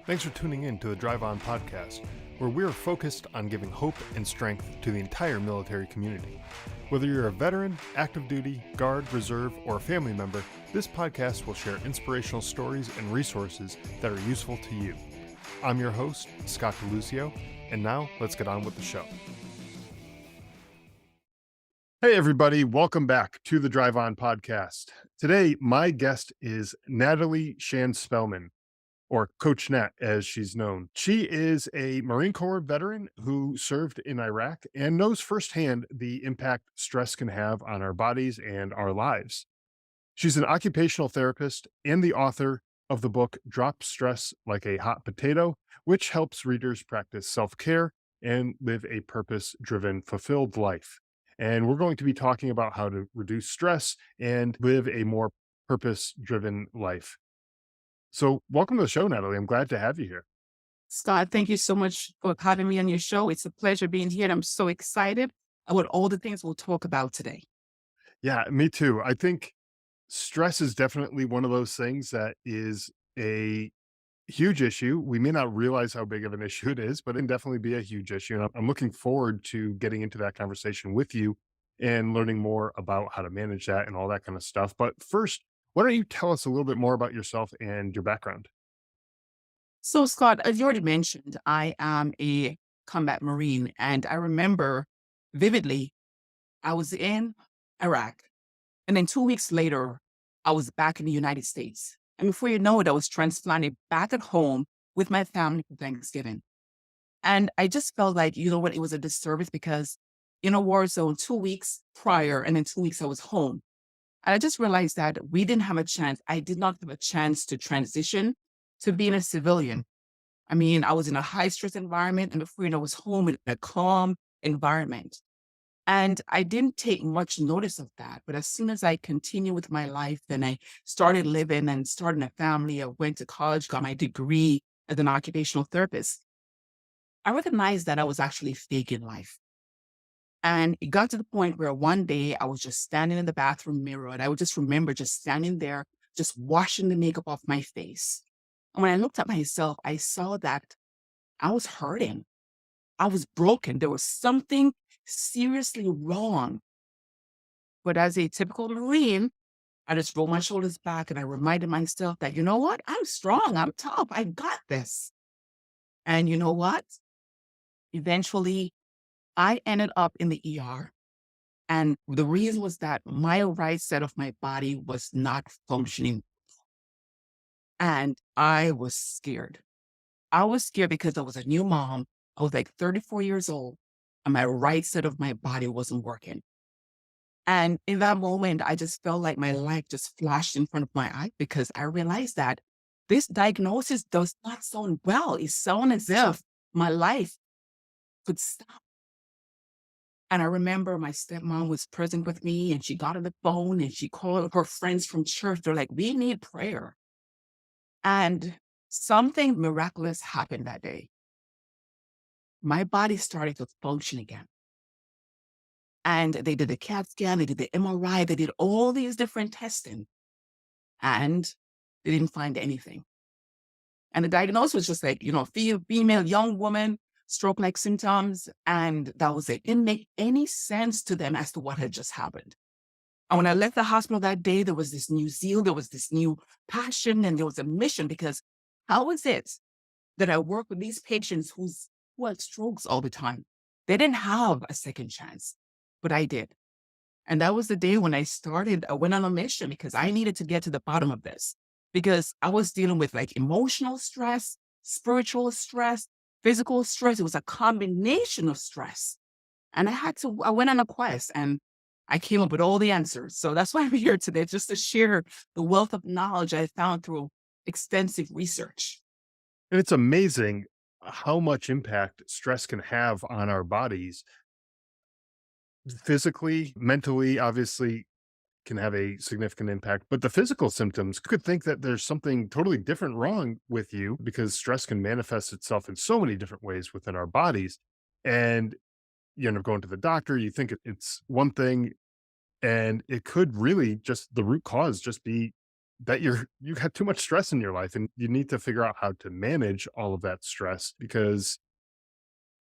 Thanks for tuning in to the Drive On podcast, where we're focused on giving hope and strength to the entire military community. Whether you're a veteran, active duty, guard, reserve, or a family member, this podcast will share inspirational stories and resources that are useful to you. I'm your host, Scott DeLucio, and now let's get on with the show. Hey everybody, welcome back to the Drive On podcast. Today, my guest is Natalie Shand-Spellman, or Coach Nat, as she's known. She is a Marine Corps veteran who served in Iraq and knows firsthand the impact stress can have on our bodies and our lives. She's an occupational therapist and the author of the book Drop Stress Like a Hot Potato, which helps readers practice self-care and live a purpose-driven, fulfilled life. And we're going to be talking about how to reduce stress and live a more purpose-driven life. So welcome to the show, Natalie. I'm glad to have you here. Scott, thank you so much for having me on your show. It's a pleasure being here, and I'm so excited about all the things we'll talk about today. Yeah, me too. I think stress is definitely one of those things that is a huge issue. We may not realize how big of an issue it is, but it can definitely be a huge issue. And I'm looking forward to getting into that conversation with you and learning more about how to manage that and all that kind of stuff. But first, why don't you tell us a little bit more about yourself and your background? So, Scott, as you already mentioned, I am a combat Marine, and I remember vividly I was in Iraq, and then 2 weeks later, I was back in the United States. And before you know it, I was transplanted back at home with my family for Thanksgiving. And I just felt like, you know what, it was a disservice because in a war zone 2 weeks prior, and then 2 weeks I was home. And I just realized that we didn't have a chance. I did not have a chance to transition to being a civilian. I mean, I was in a high stress environment, and before you know, I was home in a calm environment. And I didn't take much notice of that. But as soon as I continued with my life and I started living and starting a family, I went to college, got my degree as an occupational therapist, I recognized that I was actually faking life. And it got to the point where one day I was just standing in the bathroom mirror, and I would just remember just standing there, just washing the makeup off my face. And when I looked at myself, I saw that I was hurting. I was broken. There was something seriously wrong. But as a typical Marine, I just rolled my shoulders back and I reminded myself that, you know what? I'm strong. I'm tough. I got this. And you know what? Eventually, I ended up in the ER. And the reason was that my right side of my body was not functioning. And I was scared. I was scared because I was a new mom. I was like 34 years old, and my right side of my body wasn't working. And in that moment, I just felt like my life just flashed in front of my eye because I realized that this diagnosis does not sound well. It sounds as if my life could stop. And I remember my stepmom was present with me, and she got on the phone and she called her friends from church. They're like, we need prayer. And something miraculous happened that day. My body started to function again. And they did a CAT scan, they did the MRI, they did all these different testing, and they didn't find anything. And the diagnosis was just like, female, young woman, stroke-like symptoms, and that was it. It didn't make any sense to them as to what had just happened. And when I left the hospital that day, there was this new zeal, there was this new passion, and there was a mission because how is it that I work with these patients who had strokes all the time? They didn't have a second chance, but I did. And that was the day when I went on a mission because I needed to get to the bottom of this because I was dealing with like emotional stress, spiritual stress, physical stress. It was a combination of stress. And I went on a quest and I came up with all the answers. So that's why I'm here today, just to share the wealth of knowledge I found through extensive research. And it's amazing how much impact stress can have on our bodies. Physically, mentally, obviously, can have a significant impact, but the physical symptoms could think that there's something totally different wrong with you because stress can manifest itself in so many different ways within our bodies. And you end up going to the doctor, you think it's one thing, and it could really just the root cause just be that you got too much stress in your life and you need to figure out how to manage all of that stress because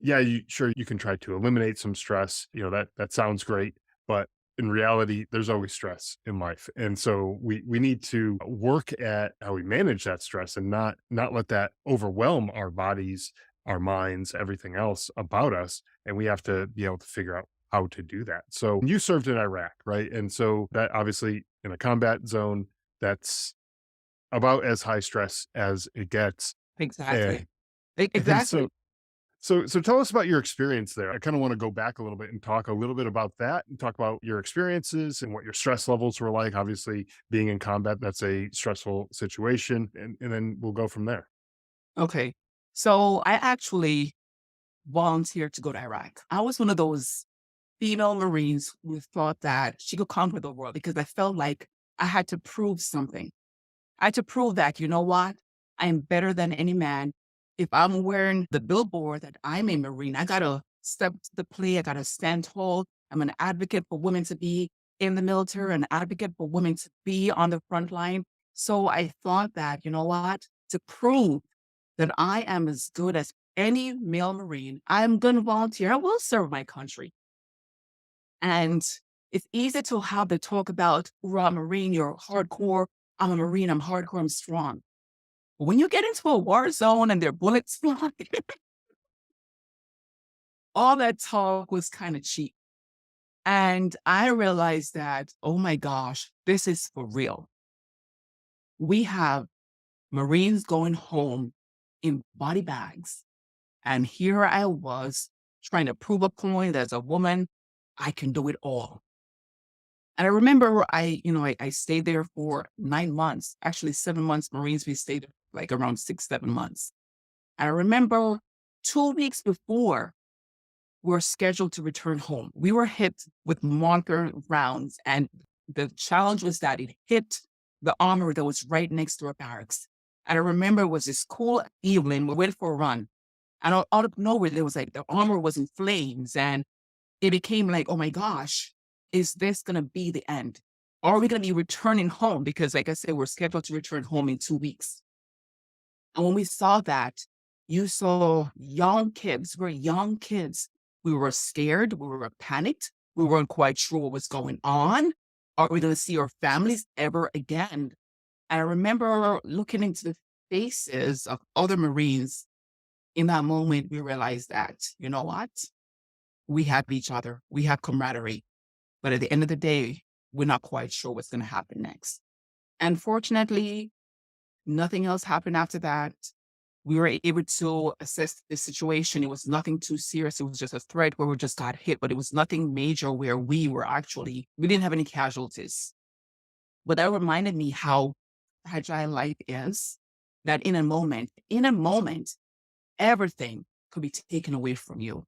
yeah, you can try to eliminate some stress, that sounds great, but in reality, there's always stress in life. And so we need to work at how we manage that stress and not let that overwhelm our bodies, our minds, everything else about us. And we have to be able to figure out how to do that. So you served in Iraq, right? And so that obviously in a combat zone, that's about as high stress as it gets. And Exactly. and so Exactly. so tell us about your experience there. I kind of want to go back a little bit and talk a little bit about that and talk about your experiences and what your stress levels were like. Obviously, being in combat, that's a stressful situation. And then we'll go from there. Okay. So I actually volunteered to go to Iraq. I was one of those female Marines who thought that she could conquer the world because I felt like I had to prove something. I had to prove that, you know what? I am better than any man. If I'm wearing the billboard that I'm a Marine, I gotta step to the plate. I gotta stand tall. I'm an advocate for women to be in the military, an advocate for women to be on the front line. So I thought that, you know what? To prove that I am as good as any male Marine, I'm gonna volunteer. I will serve my country. And it's easy to have the talk about, "Well, I'm a Marine, you're hardcore. I'm a Marine, I'm hardcore, I'm strong." But when you get into a war zone and there are bullets flying, all that talk was kind of cheap. And I realized that, oh my gosh, this is for real. We have Marines going home in body bags. And here I was trying to prove a point as a woman, I can do it all. And I remember I stayed there for 9 months, actually 7 months. Marines, we stayed like around 6, 7 months. And I remember 2 weeks before we were scheduled to return home, we were hit with mortar rounds. And the challenge was that it hit the armory that was right next to our barracks. And I remember it was this cool evening, we went for a run. And out of nowhere, there was like the armor was in flames. And it became like, oh my gosh, is this going to be the end? Are we going to be returning home? Because, like I said, we're scheduled to return home in 2 weeks. And when we saw that, you saw young kids, we're young kids. We were scared, we were panicked, we weren't quite sure what was going on. Are we going to see our families ever again? And I remember looking into the faces of other Marines. In that moment, we realized that, you know what? We have each other, we have camaraderie. But at the end of the day, we're not quite sure what's going to happen next. And fortunately, nothing else happened after that. We were able to assess the situation. It was nothing too serious. It was just a threat where we just got hit, but it was nothing major where we didn't have any casualties. But that reminded me how fragile life is, that in a moment, everything could be taken away from you.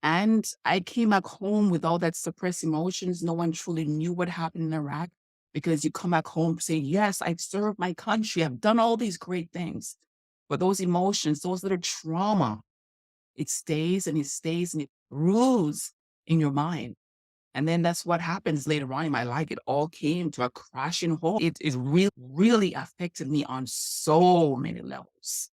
And I came back home with all that suppressed emotions. No one truly knew what happened in Iraq because you come back home saying, yes, I've served my country. I've done all these great things. But those emotions, those little trauma, it stays and it stays and it rules in your mind. And then that's what happens later on in my life. It all came to a crashing halt. It really affected me on so many levels.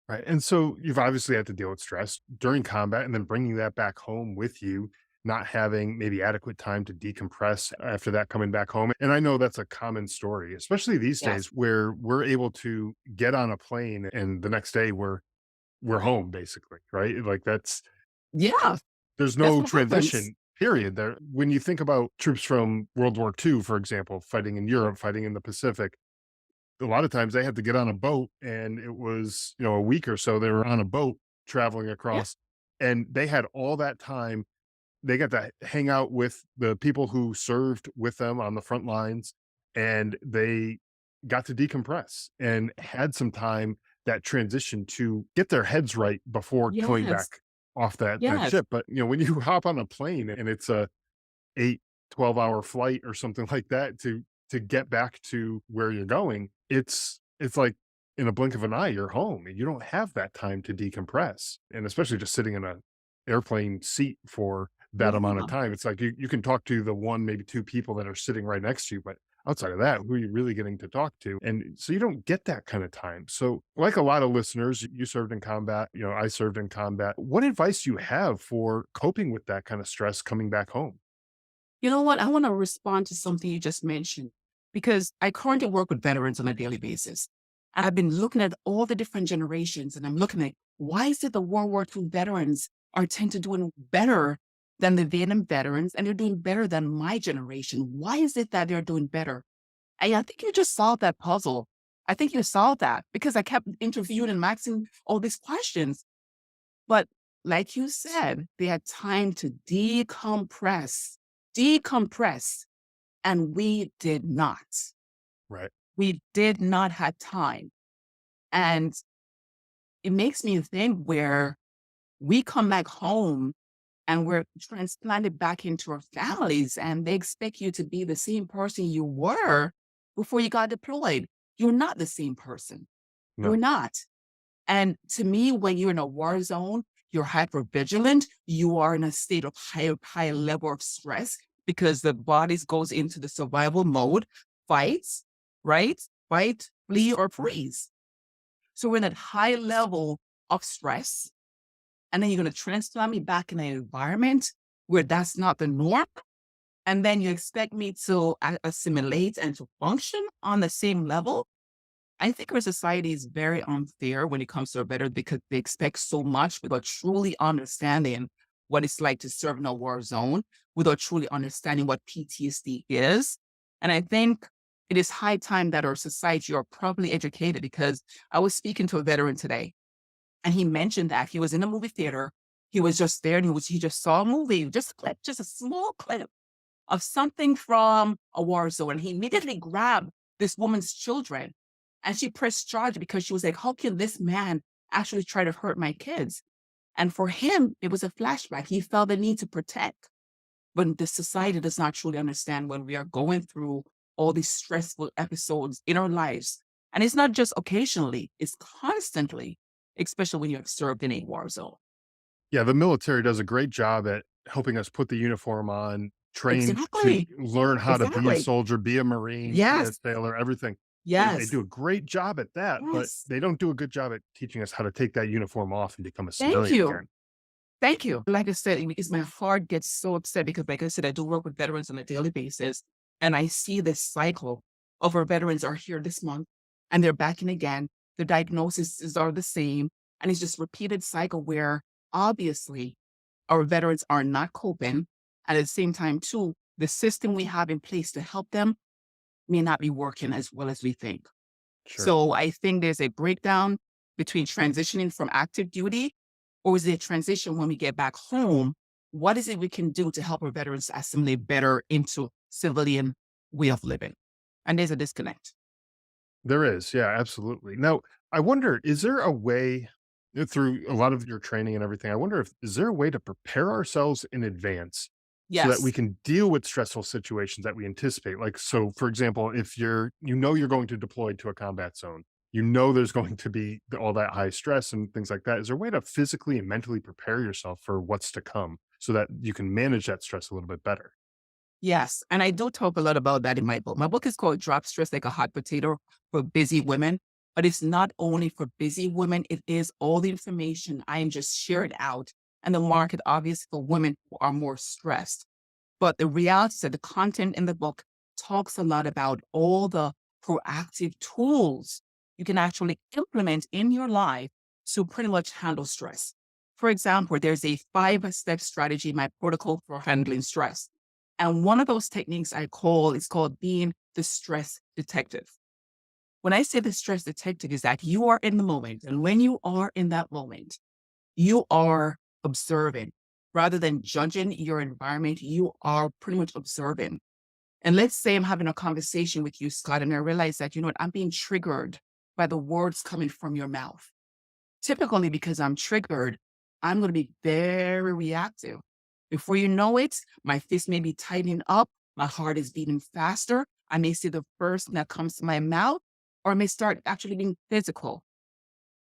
Right. And so you've obviously had to deal with stress during combat and then bringing that back home with you, not having maybe adequate time to decompress after that coming back home. And I know that's a common story, especially these days Yes. where we're able to get on a plane and the next day we're home basically, right? Like Yeah, there's that's no what happens. transition period there. When you think about troops from World War II, for example, fighting in Europe, fighting in the Pacific, a lot of times they had to get on a boat and it was, a week or so they were on a boat traveling Yeah. across and they had all that time. They got to hang out with the people who served with them on the front lines and they got to decompress and had some time that transition to get their heads right before coming Yes. back off that Yes. ship. But when you hop on a plane and it's a 8, 12 hour flight or something like that to get back to where you're going, it's like in a blink of an eye, you're home and you don't have that time to decompress. And especially just sitting in a airplane seat for that amount of Yeah. time. It's like you can talk to the one, maybe two people that are sitting right next to you, but outside of that, who are you really getting to talk to? And so you don't get that kind of time. So, like a lot of listeners, you served in combat, I served in combat. What advice do you have for coping with that kind of stress coming back home? You know what? I want to respond to something you just mentioned because I currently work with veterans on a daily basis. I've been looking at all the different generations and I'm looking at why is it the World War II veterans are tend to doing better than the Vietnam veterans and they're doing better than my generation? Why is it that they're doing better? And I think you just solved that puzzle. I think you solved that because I kept interviewing and asking all these questions. But like you said, they had time to decompress, and we did not. Right. We did not have time. And it makes me think where we come back home and we're transplanted back into our families and they expect you to be the same person you were before you got deployed. You're not the same person. You're No. not. And to me, when you're in a war zone, you're hyper vigilant. You are in a state of high level of stress because the body goes into the survival mode, fights, right? Fight, flee, or freeze. So we're in that high level of stress. And then you're going to transplant me back in an environment where that's not the norm. And then you expect me to assimilate and to function on the same level. I think our society is very unfair when it comes to our veterans because they expect so much without truly understanding what it's like to serve in a war zone, without truly understanding what PTSD is. And I think it is high time that our society are properly educated because I was speaking to a veteran today and he mentioned that he was in a movie theater. He was just there and he just saw a movie, just a clip, just a small clip of something from a war zone. And he immediately grabbed this woman's children and she pressed charge because she was like, how can this man actually try to hurt my kids? And for him, it was a flashback. He felt the need to protect. But the society does not truly understand when we are going through all these stressful episodes in our lives. And it's not just occasionally, it's constantly, especially when you have served in a war zone. Yeah, the military does a great job at helping us put the uniform on, train to Exactly. learn how to be a Exactly. soldier, be a Marine, be a Yes. sailor, everything. They Yes. do a great job at that, but Yes. they don't do a good job at teaching us how to take that uniform off and become a Thank civilian you. again. Thank you. Like I said, because my heart gets so upset because, like I said, I do work with veterans on a daily basis. And I see this cycle of our veterans are here this month and they're back in again. The diagnoses are the same. And it's just repeated cycle where obviously our veterans are not coping. And at the same time, too, the system we have in place to help them may not be working as well as we think. Sure. So I think there's a breakdown between transitioning from active duty, or is it a transition when we get back home? What is it we can do to help our veterans assimilate better into civilian way of living? And there's a disconnect. There is, yeah, absolutely. Now, I wonder, is there a way through a lot of your training and everything, I wonder if is there a way to prepare ourselves in advance so that we Yes. can deal with stressful situations that we anticipate? Like, so for example, if you're going to deploy to a combat zone, there's going to be all that high stress and things like that. Is there a way to physically and mentally prepare yourself for what's to come so that you can manage that stress a little bit better? Yes. And I do talk a lot about that in my book. My book is called Drop Stress Like a Hot Potato for Busy Women. But it's not only for busy women, it is all the information I am just sharing out and the market obvious for women who are more stressed. But the reality is that the content in the book talks a lot about all the proactive tools you can actually implement in your life to pretty much handle stress. For example, there's a 5-step strategy, my protocol for handling stress. And one of those techniques is called being the stress detective. When I say the stress detective is that you are in the moment. And when you are in that moment, you are observing rather than judging your environment. You are pretty much observing. And let's say I'm having a conversation with you, Scott, and I realize that, you know what, I'm being triggered by the words coming from your mouth. Typically, because I'm triggered, I'm going to be very reactive. Before you know it, my fist may be tightening up. My heart is beating faster. I may say the first thing that comes to my mouth, or I may start actually being physical.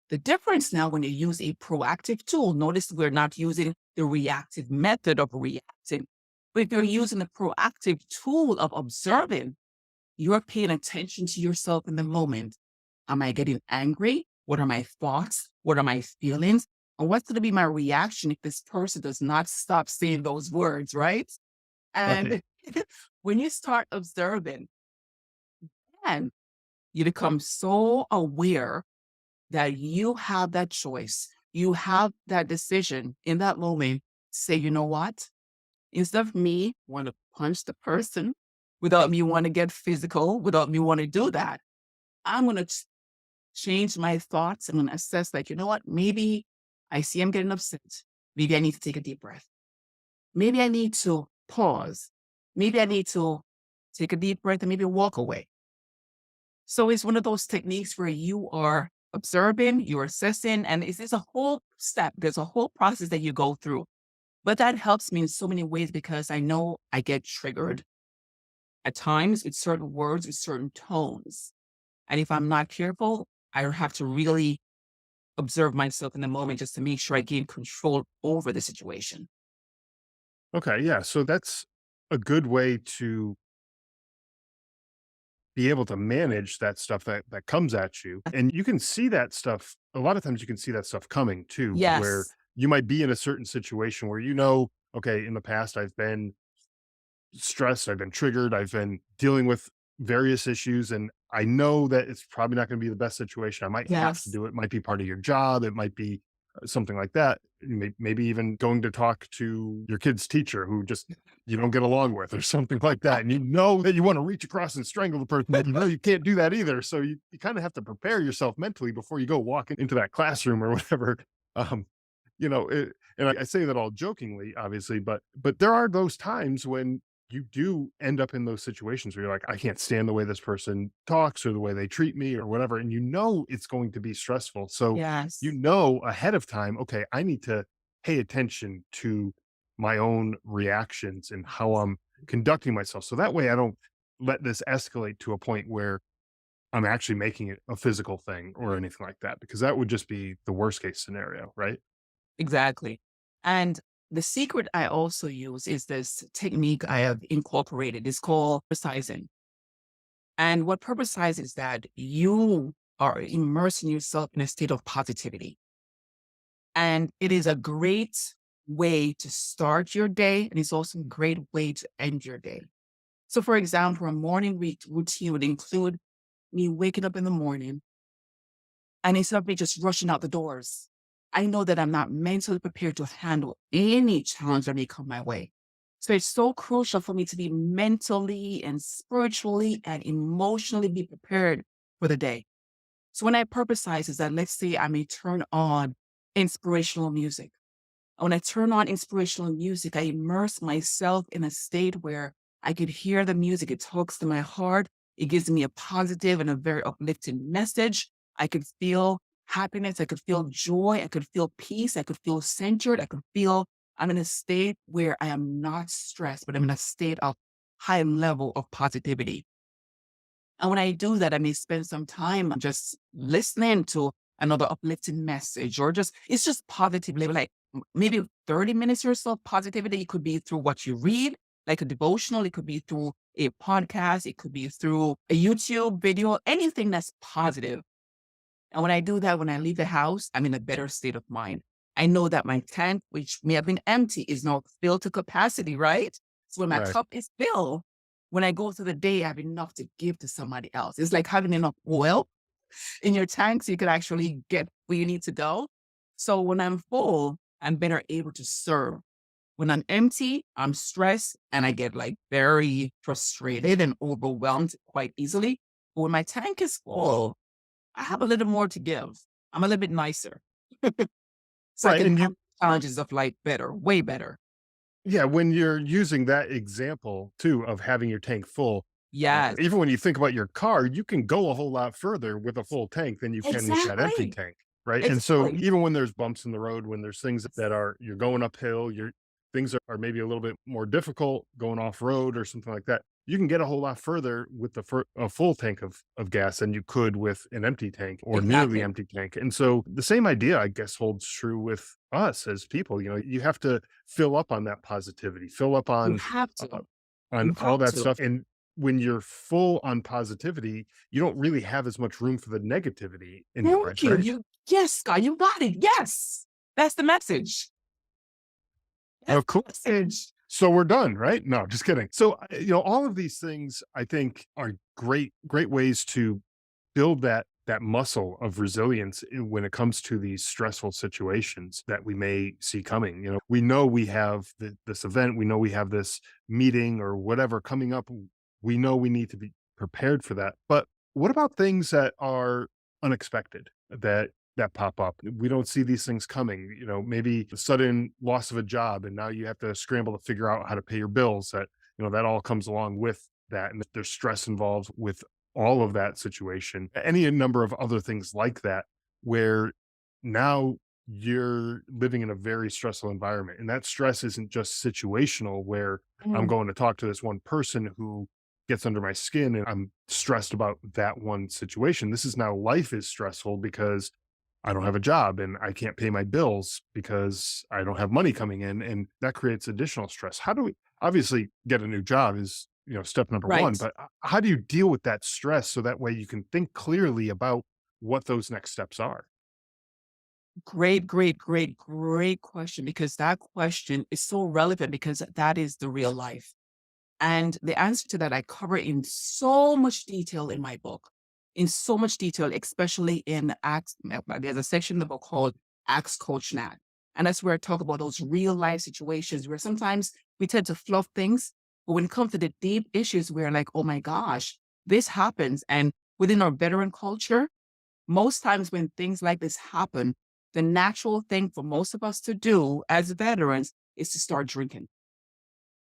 The difference now when you use a proactive tool, notice we're not using the reactive method of reacting, but if you're using the proactive tool of observing, you're paying attention to yourself in the moment. Am I getting angry? What are my thoughts? What are my feelings? And what's going to be my reaction if this person does not stop saying those words, right? Right. And when you start observing, and you become so aware that you have that choice, you have that decision in that moment, say, you know what? Instead of me want to punch the person without me want to get physical, without me want to do that, I'm going to change my thoughts. I'm going to assess, like, you know what? Maybe I see I'm getting upset. Maybe I need to take a deep breath. Maybe I need to pause. Maybe I need to take a deep breath and maybe walk away. So it's one of those techniques where you are observing, you're assessing, and it's a whole step. There's a whole process that you go through. But that helps me in so many ways because I know I get triggered at times with certain words, with certain tones. And if I'm not careful, I have to really observe myself in the moment just to make sure I gain control over the situation. Okay. Yeah. So that's a good way to be able to manage that stuff that comes at you. And you can see that stuff. A lot of times you can see that stuff coming too, where Yes. you might be in a certain situation where, you know, okay, in the past I've been stressed, I've been triggered, I've been dealing with various issues, and I know that it's probably not going to be the best situation. I might have to Yes. do it. It might be part of your job. It might be something like that. Maybe even going to talk to your kid's teacher who just you don't get along with, or something like that. And you know that you want to reach across and strangle the person, but you know you can't do that either. So you kind of have to prepare yourself mentally before you go walk into that classroom or whatever. Um, and I say that all jokingly, obviously, but there are those times when you do end up in those situations where you're like, I can't stand the way this person talks or the way they treat me or whatever. And you know it's going to be stressful. So you Yes. know ahead of time, okay, I need to pay attention to my own reactions and how I'm conducting myself. So that way I don't let this escalate to a point where I'm actually making it a physical thing or anything like that, because that would just be the worst case scenario, right? Exactly. And the secret I also use is this technique I have incorporated. It's called purpose-cising. And what purpose-cising is that you are immersing yourself in a state of positivity. And it is a great way to start your day. And it's also a great way to end your day. So, for example, a morning routine would include me waking up in the morning and instead of me just rushing out the doors, I know that I'm not mentally prepared to handle any challenge that may come my way. So it's so crucial for me to be mentally and spiritually and emotionally be prepared for the day. So when I purposize is that, let's say I may turn on inspirational music. When I turn on inspirational music, I immerse myself in a state where I could hear the music. It talks to my heart. It gives me a positive and a very uplifting message. I could feel happiness. I could feel joy. I could feel peace. I could feel centered. I could feel I'm in a state where I am not stressed, but I'm in a state of high level of positivity. And when I do that, I may spend some time just listening to another uplifting message or just, it's just positively like maybe 30 minutes or so of positivity. It could be through what you read, like a devotional. It could be through a podcast. It could be through a YouTube video, anything that's positive. And when I do that, when I leave the house, I'm in a better state of mind. I know that my tank, which may have been empty, is now filled to capacity, right? So when my Right. cup is filled, when I go through the day, I have enough to give to somebody else. It's like having enough oil in your tank so you can actually get where you need to go. So when I'm full, I'm better able to serve. When I'm empty, I'm stressed and I get like very frustrated and overwhelmed quite easily. But when my tank is full, I have a little more to give. I'm a little bit nicer. So I Right. can And handle challenges of life better, way better. yeah, when you're using that example too of having your tank full, Yes, even when you think about your car, you can go a whole lot further with a full tank than you can with that empty exactly. tank, right? And so Exactly. even when there's bumps in the road, when there's things that are you're going uphill, things are maybe a little bit more difficult going off road or something like that. You can get a whole lot further with a full tank of gas than you could with an empty tank or nearly Exactly. empty tank. And so the same idea, I guess, holds true with us as people. You know, you have to fill up on that positivity, fill up You have to. uh, on You all have that to. stuff. And when you're full on positivity, you don't really have as much room for the negativity in your Thank life, you. right? Yes, Scott, you got it. Yes. That's the message. That's Oh, the cool. message. So we're done, right? No, just kidding. So, all of these things I think are great ways to build that muscle of resilience when it comes to these stressful situations that we may see coming. We know we have this event, we know we have this meeting or whatever coming up. We know we need to be prepared for that. But what about things that are unexpected that pop up? We don't see these things coming. Maybe the sudden loss of a job, and now you have to scramble to figure out how to pay your bills. That all comes along with that, and there's stress involved with all of that situation, any number of other things like that, where now you're living in a very stressful environment. And that stress isn't just situational, where I'm Mm, going to talk to this one person who gets under my skin and I'm stressed about that one situation. This is now life is stressful because I don't have a job and I can't pay my bills because I don't have money coming in. And that creates additional stress. How do we obviously get a new job is, step number one, right. but how do you deal with that stress so that way you can think clearly about what those next steps are? Great, great, great, great question, because that question is so relevant because that is the real life. And the answer to that I cover in so much detail in my book, in so much detail, especially in Acts. There's a section in the book called Acts Coach Nat. And that's where I talk about those real life situations where sometimes we tend to fluff things, but when it comes to the deep issues, we're like, oh my gosh, this happens. And within our veteran culture, most times when things like this happen, the natural thing for most of us to do as veterans is to start drinking.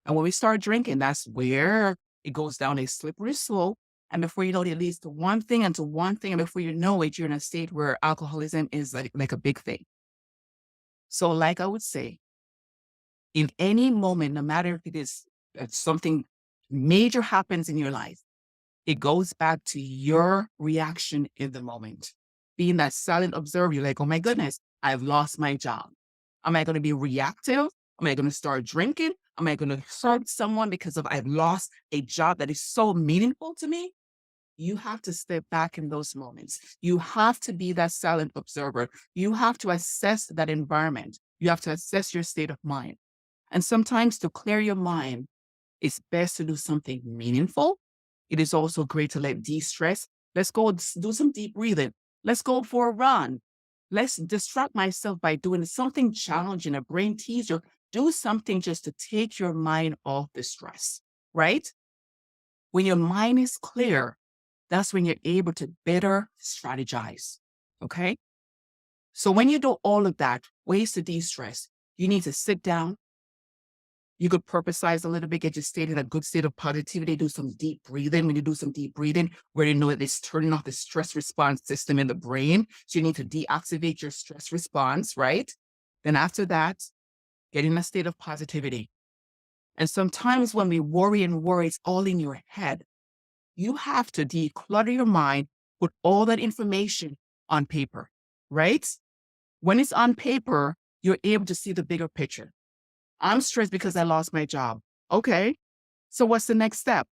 And when we start drinking, that's where it goes down a slippery slope. And before you know it, it leads to one thing and to one thing. And before you know it, you're in a state where alcoholism is like a big thing. So, like I would say, in any moment, no matter if it is something major happens in your life, it goes back to your reaction in the moment. Being that silent observer, you're like, oh my goodness, I've lost my job. Am I going to be reactive? Am I going to start drinking? Am I going to hurt someone because of I've lost a job that is so meaningful to me? You have to step back in those moments. You have to be that silent observer. You have to assess that environment. You have to assess your state of mind. And sometimes to clear your mind, it's best to do something meaningful. It is also great to let de-stress. Let's go do some deep breathing. Let's go for a run. Let's distract myself by doing something challenging, a brain teaser. Do something just to take your mind off the stress, right? When your mind is clear, that's when you're able to better strategize. Okay. So when you do all of that, ways to de-stress, you need to sit down. You could purpose-size a little bit, get your state in a good state of positivity, do some deep breathing. When you do some deep breathing, where you know that it's turning off the stress response system in the brain. So you need to deactivate your stress response, right? Then after that, get in a state of positivity. And sometimes when we worry and worry, it's all in your head. You have to declutter your mind, put all that information on paper, right? When it's on paper, you're able to see the bigger picture. I'm stressed because I lost my job. Okay. So what's the next step?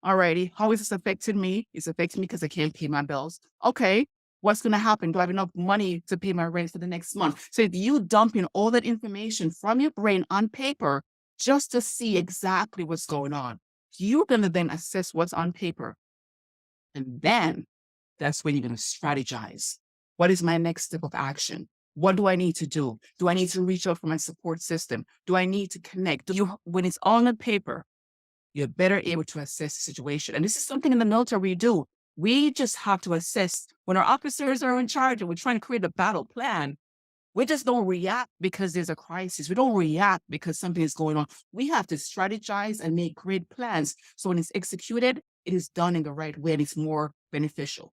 Alrighty. How is this affecting me? It's affecting me because I can't pay my bills. Okay. What's going to happen? Do I have enough money to pay my rent for the next month? So if you dump in all that information from your brain on paper just to see exactly what's going on, you're going to then assess what's on paper. And then that's when you're going to strategize. What is my next step of action? What do I need to do? Do I need to reach out for my support system? Do I need to connect? When it's all on paper, you're better able to assess the situation. And this is something in the military we do. We just have to assess when our officers are in charge and we're trying to create a battle plan. We just don't react because there's a crisis. We don't react because something is going on. We have to strategize and make great plans. So when it's executed, it is done in the right way and it's more beneficial,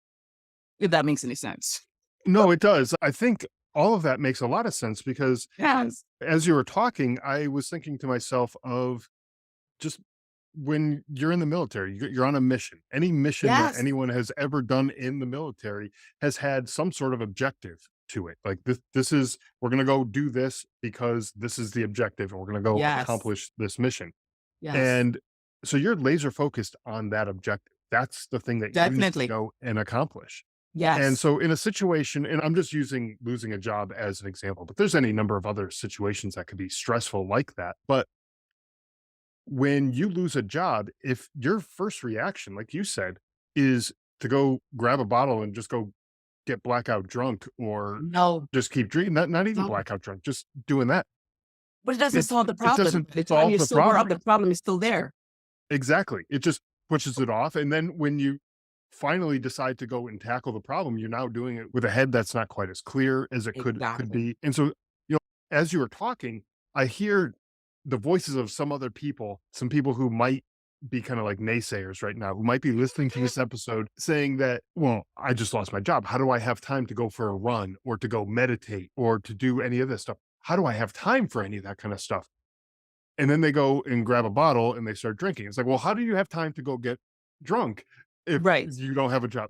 if that makes any sense. No, it does. I think all of that makes a lot of sense because Yes. as you were talking, I was thinking to myself of just when you're in the military, you're on a mission. Any mission that Yes. anyone has ever done in the military has had some sort of objective to it. Like this is we're going to go do this because this is the objective, and we're going to go Yes. accomplish this mission. Yes. And So you're laser focused on that objective. That's the thing that you need to Definitely. go and accomplish. And Yes. so in a situation, and I'm just using losing a job as an example, but there's any number of other situations that could be stressful like that. But when you lose a job, if your first reaction, like you said, is to go grab a bottle and just go get blackout drunk or No, just keep drinking, not even no. blackout drunk, just doing that. But it doesn't solve the It problem. doesn't By the time solve you the sober up, problem. the problem is still there. Exactly. It just pushes it off. And then when you finally decide to go and tackle the problem, you're now doing it with a head that's not quite as clear as it could Exactly. be. And so, as you were talking, I hear the voices of some other people, some people who might be kind of like naysayers right now, who might be listening to this episode saying that, well, I just lost my job. How do I have time to go for a run or to go meditate or to do any of this stuff? How do I have time for any of that kind of stuff? And then they go and grab a bottle and they start drinking. It's like, well, how do you have time to go get drunk if Right. you don't have a job?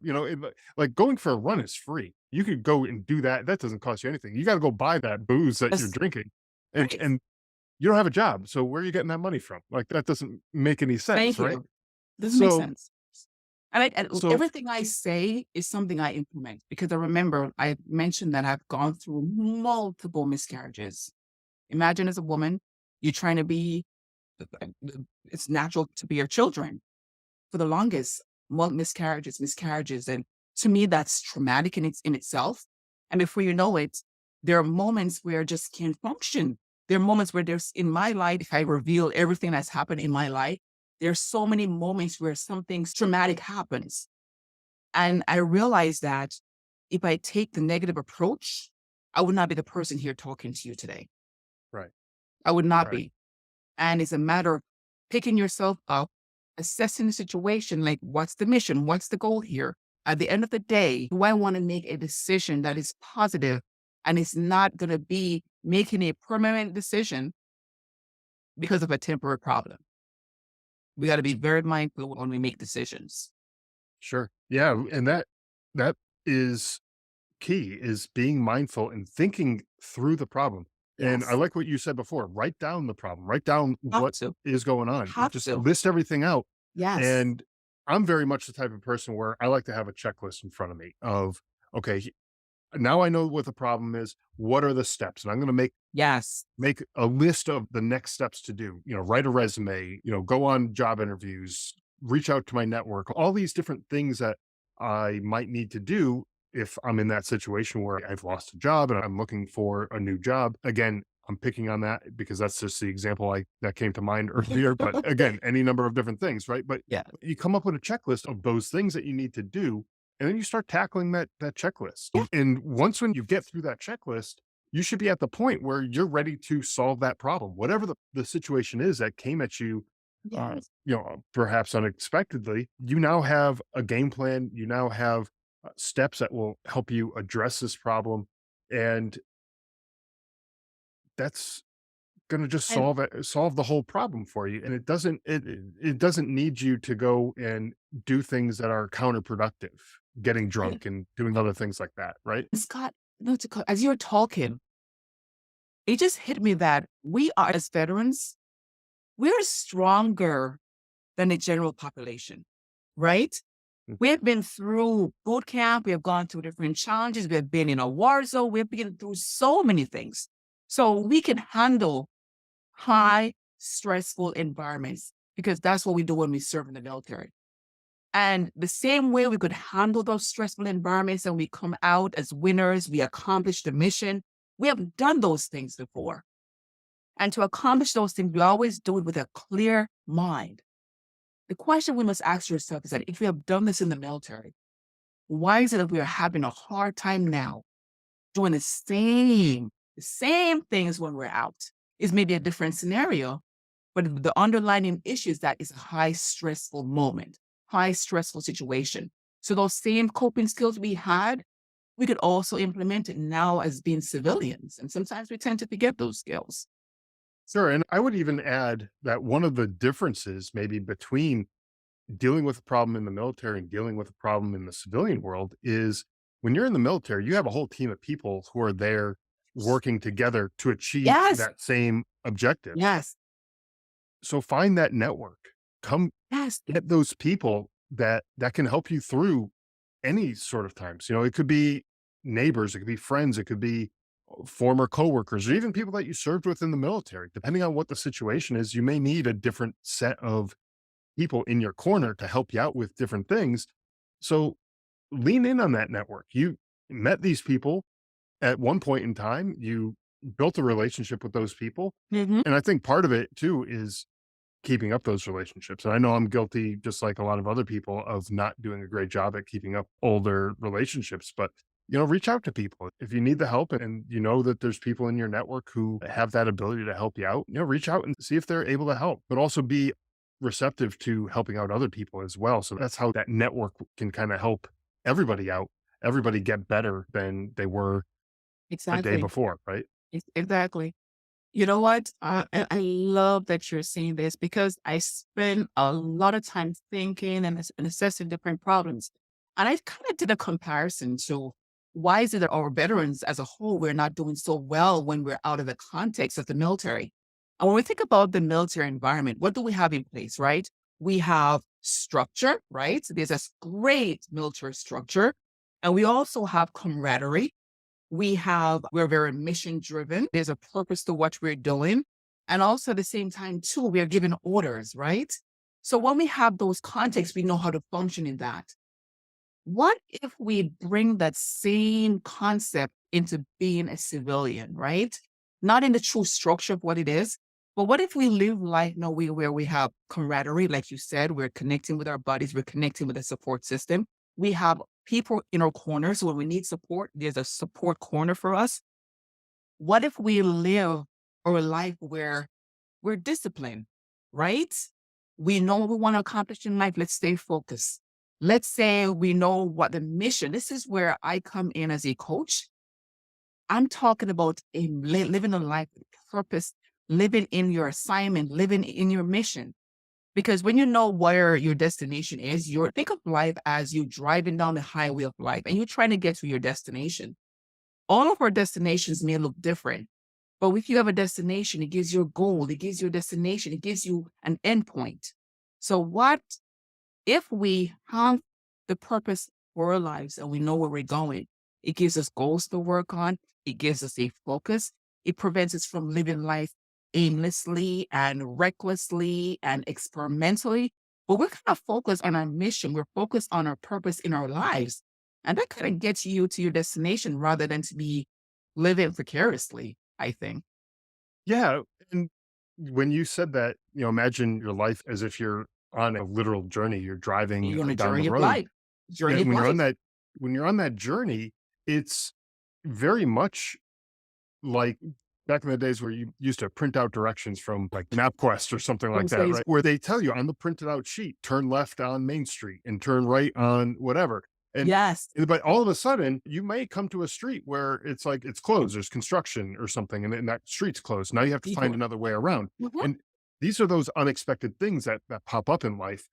Like going for a run is free. You could go and do that. That doesn't cost you anything. You got to go buy that booze that you're That's drinking, and right. and you don't have a job. So where are you getting that money from? Like that doesn't make any sense, Thank right? you. Doesn't make So sense. And so everything I say is something I implement because I remember I mentioned that I've gone through multiple miscarriages. Imagine as a woman, you're trying to be, it's natural to be your children. For the longest, miscarriages. And to me, that's traumatic in itself. And before you know it, there are moments where I just can't function. There are moments where there's in my life, if I reveal everything that's happened in my life, there's so many moments where something traumatic happens. And I realized that if I take the negative approach, I would not be the person here talking to you today. right, I would not right. be. And it's a matter of picking yourself up, assessing the situation, like what's the mission? What's the goal here? At the end of the day, do I want to make a decision that is positive and it's not going to be making a permanent decision because of a temporary problem? We got to be very mindful when we make decisions. Sure. Yeah. And that is key, is being mindful and thinking through the problem. And I Yes. like what you said before, write down the problem, write down Have what to. is going on, Have just to. list everything out. Yes. And I'm very much the type of person where I like to have a checklist in front of me of, okay, now I know what the problem is. What are the steps? And I'm going to Yes. make a list of the next steps to do, write a resume, go on job interviews, reach out to my network, all these different things that I might need to do if I'm in that situation where I've lost a job and I'm looking for a new job. Again, I'm picking on that because that's just the example that came to mind earlier. But again, any number of different things, right? But Yeah. you come up with a checklist of those things that you need to do, and then you start tackling that checklist. Yeah. And once when you get through that checklist, you should be at the point where you're ready to solve that problem, whatever the situation is that came at you, Yes. perhaps unexpectedly. You now have a game plan. You now have steps that will help you address this problem, and that's going to just And solve the whole problem for you. And it doesn't need you to go and do things that are counterproductive, getting and drunk and doing other things like that, right? Scott, as you're talking, it just hit me that we are, as veterans, we're stronger than the general population, right? Mm. We have been through boot camp. We have gone through different challenges. We have been in a war zone. We've been through so many things. So we can handle high stressful environments because that's what we do when we serve in the military. And the same way we could handle those stressful environments and we come out as winners, we accomplish the mission. We have done those things before. And to accomplish those things, we always do it with a clear mind. The question we must ask yourself is that if we have done this in the military, why is it that we are having a hard time now doing the same things when we're out? Is maybe a different scenario, but the underlying issue is that it's a high stressful moment, high stressful situation. So those same coping skills we had, we could also implement it now as being civilians. And sometimes we tend to forget those skills. Sure. And I would even add that one of the differences maybe between dealing with a problem in the military and dealing with a problem in the civilian world is when you're in the military, you have a whole team of people who are there working together to achieve Yes. that same objective. Yes. So find that network, come Yes. get those people that can help you through any sort of times. It could be neighbors, it could be friends, it could be former coworkers, or even people that you served with in the military. Depending on what the situation is, you may need a different set of people in your corner to help you out with different things. So lean in on that network. You met these people at one point in time, you built a relationship with those people. Mhm. And I think part of it too is keeping up those relationships. And I know I'm guilty, just like a lot of other people, of not doing a great job at keeping up older relationships. But, reach out to people if you need the help and you know that there's people in your network who have that ability to help you out. Reach out and see if they're able to help, but also be receptive to helping out other people as well. So that's how that network can kind of help everybody out, everybody get better than they were a day Exactly. before, right? Exactly. You know what? I love that you're saying this because I spend a lot of time thinking and assessing different problems. And I kind of did a comparison to why is it that our veterans as a whole, we're not doing so well when we're out of the context of the military? And when we think about the military environment, what do we have in place, right? We have structure, right? There's a great military structure. And we also have camaraderie. We're very mission driven. There's a purpose to what we're doing. And also at the same time, too, we are given orders, right? So when we have those contexts, we know how to function in that. What if we bring that same concept into being a civilian, right? Not in the true structure of what it is, but what if we live life in a way where we have camaraderie, like you said, we're connecting with our bodies, we're connecting with a support system. We have people in our corners. So when we need support, there's a support corner for us. What if we live our life where we're disciplined, right? We know what we want to accomplish in life. Let's stay focused. Let's say we know what the mission. This is where I come in as a coach. I'm talking about living a life with purpose, living in your assignment, living in your mission. Because when you know where your destination is, you think of life as you driving down the highway of life and you're trying to get to your destination. All of our destinations may look different, but if you have a destination, it gives you a goal, it gives you a destination, it gives you an endpoint. So what if we have the purpose for our lives and we know where we're going? It gives us goals to work on. It gives us a focus. It prevents us from living life aimlessly and recklessly and experimentally. But we're kind of focused on our mission. We're focused on our purpose in our lives. And that kind of gets you to your destination rather than to be living precariously, I think. Yeah, and when you said that, imagine your life as if you're on a literal journey, you're driving You're on a down the journey of road. life. Yeah, Journey of life. when you're on that journey, it's very much like back in the days where you used to print out directions from like MapQuest or something like Those that, days. right? Where they tell you on the printed out sheet, turn left on Main Street and turn right on whatever. And Yes. but all of a sudden, you may come to a street where it's like it's closed, there's construction or something, and that street's closed. Now you have to find Detour. another way around. Mhm. And these are those unexpected things that pop up in life,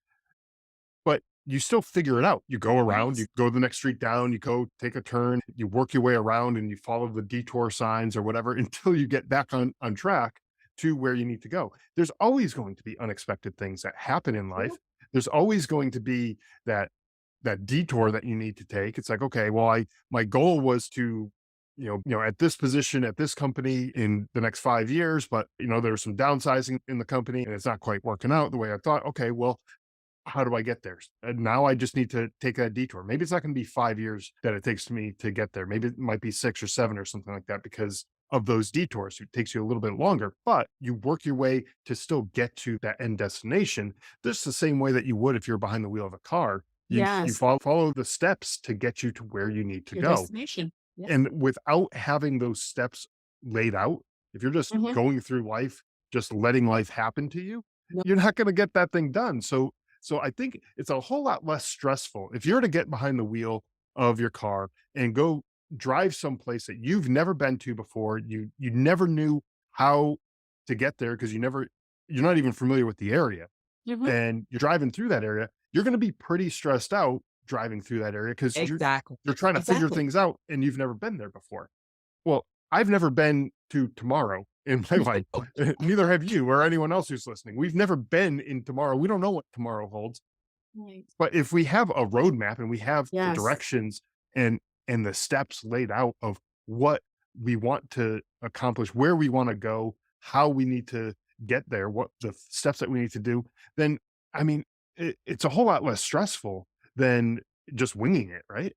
but you still figure it out. You go around, you Yes. go the next street down, you go take a turn, you work your way around and you follow the detour signs or whatever until you get back on track to where you need to go. There's always going to be unexpected things that happen in Mhm. life. There's always going to be that detour that you need to take. It's like, okay, well, my goal was to at this position at this company in the next 5 years, but there's some downsizing in the company and it's not quite working out the way I thought. Okay, well, how do I get there? And now I just need to take that detour. Maybe it's not going to be 5 years that it takes me to get there. Maybe it might be 6 or 7 or something like that because of those detours. It takes you a little bit longer, but you work your way to still get to that end destination. Just the same way that you would if you're behind the wheel of a car. You Yes. follow the steps to get you to where you need to Your go. destination. Yeah. And without having those steps laid out, if you're just Mhm. going through life, just letting life happen to you, No. you're not going to get that thing done. So I think it's a whole lot less stressful if you're to get behind the wheel of your car and go drive someplace that you've never been to before. You never knew how to get there because you're not even familiar with the area, Mhm. and you're driving through that area. You're going to be pretty stressed out driving through that area because Exactly. you're trying to figure Exactly. things out and you've never been there before. Well, I've never been to tomorrow, in my life. Neither have you or anyone else who's listening. We've never been in tomorrow. We don't know what tomorrow holds. Right. But if we have a roadmap and we have the Yes, directions and the steps laid out of what we want to accomplish, where we want to go, how we need to get there, what the steps that we need to do, then I mean, it's a whole lot less stressful than just winging it, right?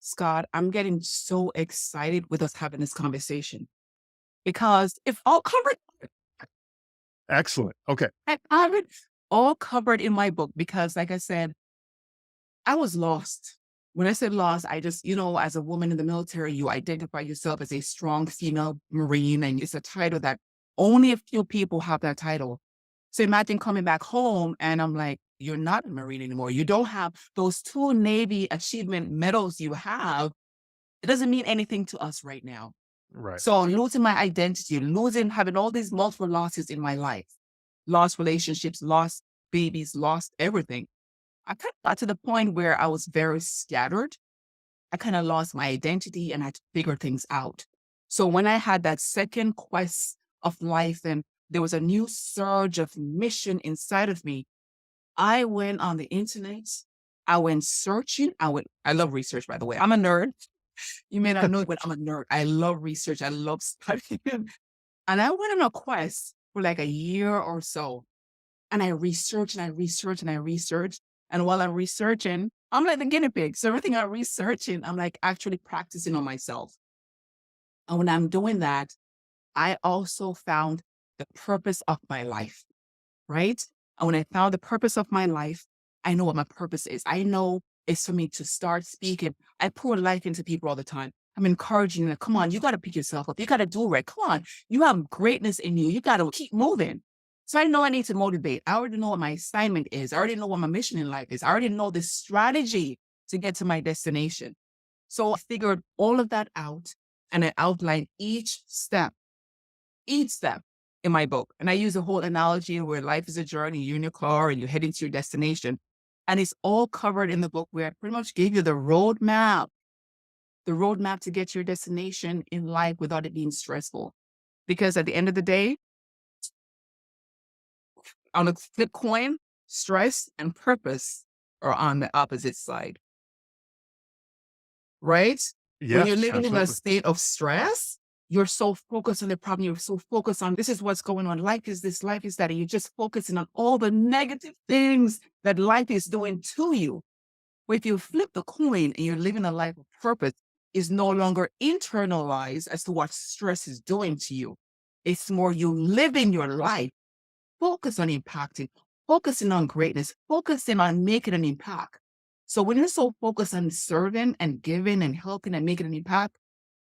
Scott, I'm getting so excited with us having this conversation because if all covered, Excellent. Okay. I have it all covered in my book because, like I said, I was lost. When I said lost, I just, as a woman in the military, you identify yourself as a strong female Marine, and it's a title that only a few people have that title. So imagine coming back home and I'm like, you're not a Marine anymore. You don't have those two Navy achievement medals you have. It doesn't mean anything to us right now. Right. So losing my identity, having all these multiple losses in my life, lost relationships, lost babies, lost everything. I kind of got to the point where I was very scattered. I kind of lost my identity and I had to figure things out. So when I had that second quest of life and there was a new surge of mission inside of me, I went on the internet. I went searching. I love research, by the way. I'm a nerd. You may not know it, but I'm a nerd. I love research. I love studying. And I went on a quest for like a year or so. And I researched and I researched and I researched. And while I'm researching, I'm like the guinea pig. So everything I'm researching, I'm like actually practicing on myself. And when I'm doing that, I also found the purpose of my life, right? And when I found the purpose of my life, I know what my purpose is. I know it's for me to start speaking. I pour life into people all the time. I'm encouraging them. Come on, you got to pick yourself up. You got to do right. Come on. You have greatness in you. You got to keep moving. So I know I need to motivate. I already know what my assignment is. I already know what my mission in life is. I already know the strategy to get to my destination. So I figured all of that out and I outlined each step in my book. And I use a whole analogy where life is a journey. You're in your car and you're heading to your destination. And it's all covered in the book where I pretty much gave you the roadmap to get to your destination in life without it being stressful. Because at the end of the day, on a flip coin, stress and purpose are on the opposite side, right? When you're Yes, living in a absolutely. state of stress, you're so focused on the problem. You're so focused on this is what's going on. Life is this, life is that. And you're just focusing on all the negative things that life is doing to you. But if you flip the coin and you're living a life of purpose, is no longer internalized as to what stress is doing to you. It's more you living your life, focus on impacting, focusing on greatness, focusing on making an impact. So when you're so focused on serving and giving and helping and making an impact,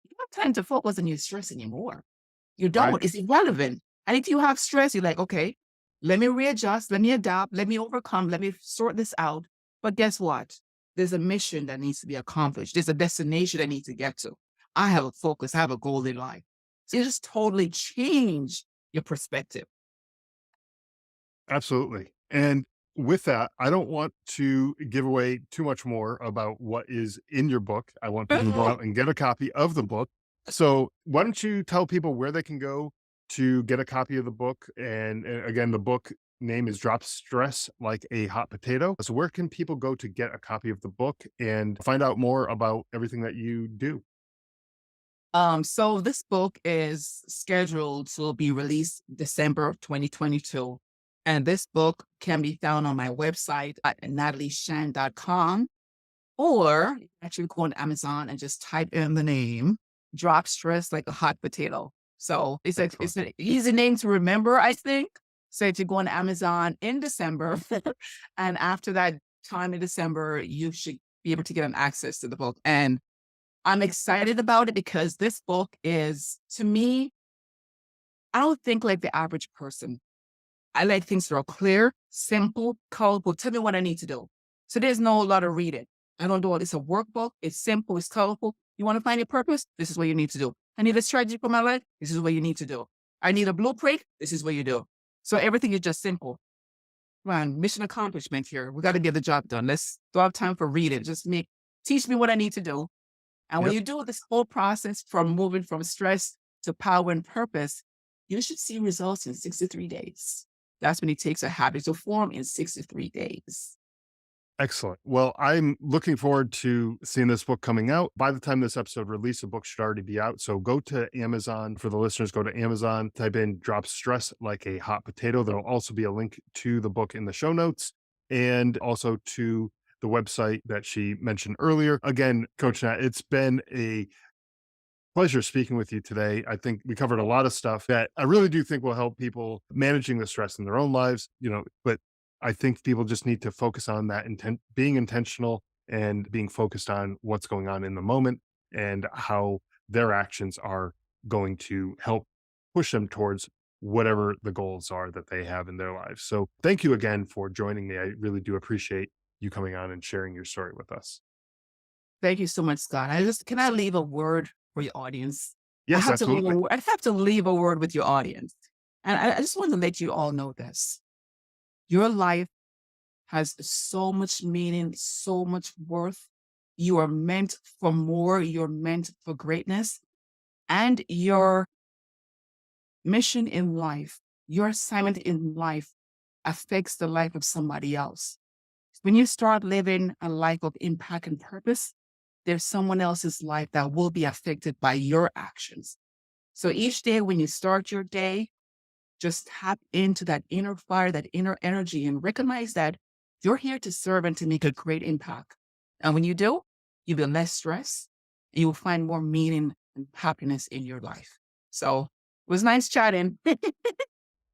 you don't have time to focus on your stress anymore. You Right. don't. It's irrelevant. And if you have stress, you're like, okay, let me readjust, let me adapt, let me overcome, let me sort this out. But guess what? There's a mission that needs to be accomplished. There's a destination I need to get to. I have a focus, I have a goal in life. So you just totally change your perspective. Absolutely. And with that, I don't want to give away too much more about what is in your book. I want people to go out and get a copy of the book. So, why don't you tell people where they can go to get a copy of the book? And again, the book name is Drop Stress Like a Hot Potato. So, where can people go to get a copy of the book and find out more about everything that you do? So this book is scheduled to be released December of 2022. And this book can be found on my website at natalieshand.com, or you can actually go on Amazon and just type in the name, Drop Stress Like a Hot Potato. So Excellent. it's an easy name to remember, I think. So if you go on Amazon in December, and after that time in December, you should be able to get an access to the book. And I'm excited about it because this book is, to me, I don't think like the average person. I like things that are clear, simple, colorful. Tell me what I need to do. So there's no lot of reading. I don't do all. It's a workbook. It's simple. It's colorful. You want to find your purpose? This is what you need to do. I need a strategy for my life. This is what you need to do. I need a blueprint. This is what you do. So everything is just simple. Man, mission accomplishment here. We got to get the job done. Let's don't have time for reading. Teach me what I need to do. And when Yep. you do this whole process from moving from stress to power and purpose, you should see results in 63 days. That's when it takes a habit to form in 63 days. Excellent. Well, I'm looking forward to seeing this book coming out. By the time this episode released, the book should already be out. So go to Amazon. For the listeners, go to Amazon, type in Drop Stress Like a Hot Potato. There'll also be a link to the book in the show notes and also to the website that she mentioned earlier. Again, Coach Nat, it's been a pleasure speaking with you today. I think we covered a lot of stuff that I really do think will help people managing the stress in their own lives, but I think people just need to focus on that being intentional and being focused on what's going on in the moment and how their actions are going to help push them towards whatever the goals are that they have in their lives. So thank you again for joining me. I really do appreciate you coming on and sharing your story with us. Thank you so much, Scott. Can I leave a word for your audience? Yes, absolutely. I have to leave a word with your audience. And I just want to let you all know this. Your life has so much meaning, so much worth. You are meant for more. You're meant for greatness. And your mission in life, your assignment in life affects the life of somebody else. When you start living a life of impact and purpose, there's someone else's life that will be affected by your actions. So each day when you start your day, just tap into that inner fire, that inner energy, and recognize that you're here to serve and to make a great impact. And when you do, you'll be less stressed. And you will find more meaning and happiness in your life. So it was nice chatting. I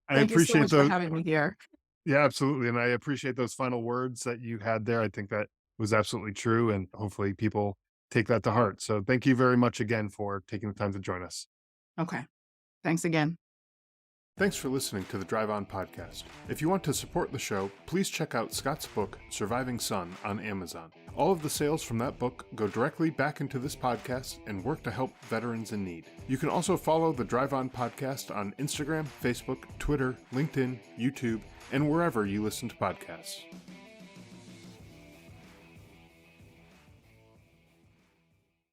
Thank you so appreciate much for those. having me here. Yeah, absolutely. And I appreciate those final words that you had there. I think that was absolutely true. And hopefully people take that to heart. So thank you very much again for taking the time to join us. Okay. Thanks again. Thanks for listening to the Drive On podcast. If you want to support the show, please check out Scott's book, Surviving Son, on Amazon. All of the sales from that book go directly back into this podcast and work to help veterans in need. You can also follow the Drive On podcast on Instagram, Facebook, Twitter, LinkedIn, YouTube, and wherever you listen to podcasts.